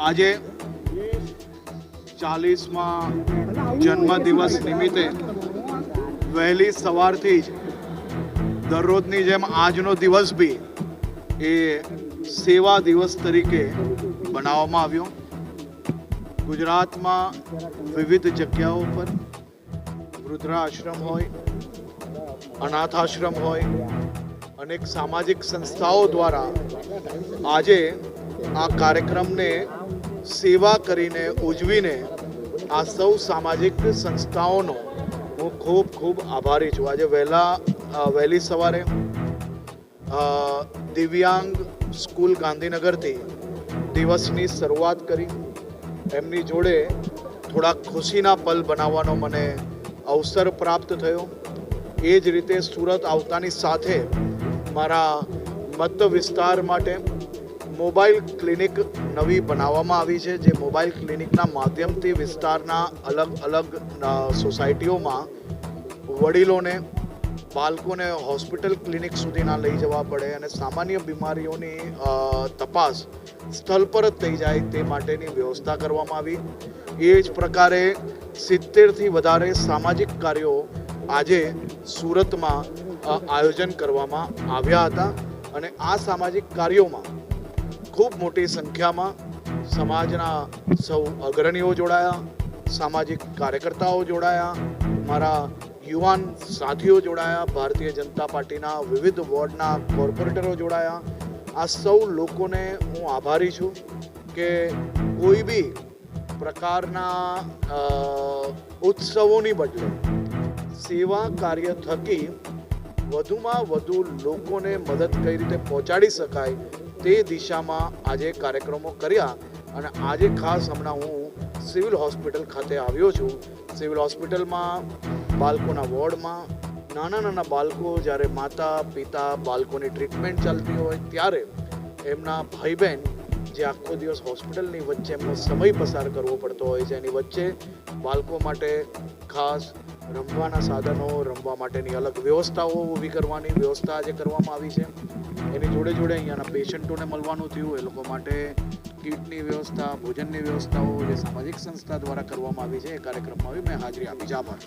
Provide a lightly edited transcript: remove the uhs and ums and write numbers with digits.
આજે 40મા જન્મદિવસ નિમિત્તે વહેલી સવારથી જ દરરોજની જેમ આજનો દિવસ બી એ સેવા દિવસ તરીકે બનાવવામાં આવ્યો. ગુજરાતમાં વિવિધ જગ્યાઓ પર વૃદ્ધાશ્રમ હોય, અનાથ આશ્રમ હોય, અનેક સામાજિક સંસ્થાઓ દ્વારા આજે આ કાર્યક્રમને સેવા કરીને ઉજવીને આ સૌ સામાજિક સંસ્થાઓનો હું ખૂબ ખૂબ આભારી છું. આજે વહેલી સવારે દિવ્યાંગ સ્કૂલ ગાંધીનગરથી દિવસની શરૂઆત કરી. એમની જોડે થોડા ખુશીના પલ બનાવવાનો મને અવસર પ્રાપ્ત થયો. એ જ રીતે સુરત આવતાની સાથે મારા મત વિસ્તાર માટે મોબાઈલ ક્લિનિક નવી બનાવવામાં આવી છે, જે મોબાઈલ ક્લિનિકના માધ્યમથી વિસ્તારના અલગ અલગ સોસાયટીઓમાં વડીલોને, બાળકોને હોસ્પિટલ ક્લિનિક સુધી ના લઈ જવા પડે અને સામાન્ય બીમારીઓની તપાસ સ્થળ પર જ થઈ જાય તે માટેની વ્યવસ્થા કરવામાં આવી. એ જ પ્રકારે 70થી વધારે સામાજિક કાર્યો આજે સુરતમાં આયોજન કરવામાં આવ્યા હતા અને આ સામાજિક કાર્યોમાં ખૂબ મોટી સંખ્યામાં સમાજના સૌ અગ્રણીઓ જોડાયા, સામાજિક કાર્યકર્તાઓ જોડાયા, મારા યુવાન સાથીઓ જોડાયા, ભારતીય જનતા પાર્ટીના વિવિધ વોર્ડના કોર્પોરેટરો જોડાયા. આ સૌ લોકોને હું આભારી છું કે કોઈ બી પ્રકારના ઉત્સવોની બદલે સેવા કાર્ય થકી વધુમાં વધુ લોકોને મદદ કઈ રીતે પહોંચાડી શકાય તે દિશામાં આજે કાર્યક્રમો કર્યા. અને આજે ખાસ હમણાં હું સિવિલ હોસ્પિટલ ખાતે આવ્યો છું. સિવિલ હોસ્પિટલમાં બાળકોના વોર્ડમાં નાના બાળકો જ્યારે માતા પિતા બાળકોની ટ્રીટમેન્ટ ચાલતી હોય ત્યારે એમના ભાઈ બહેન જે આખો દિવસ હોસ્પિટલની વચ્ચે એમનો સમય પસાર કરવો પડતો હોય છે, એની વચ્ચે બાળકો માટે ખાસ રમવાના સાધનો, રમવા માટેની અલગ વ્યવસ્થાઓ ઊભી કરવાની વ્યવસ્થા આજે કરવામાં આવી છે. એની જોડે અહીંયાના પેશન્ટોને મળવાનું થયું. એ લોકો માટે કીટની વ્યવસ્થા, ભોજનની વ્યવસ્થાઓ જે સામાજિક સંસ્થા દ્વારા કરવામાં આવી છે એ કાર્યક્રમમાં આવી મેં હાજરી આપી છે. આભાર.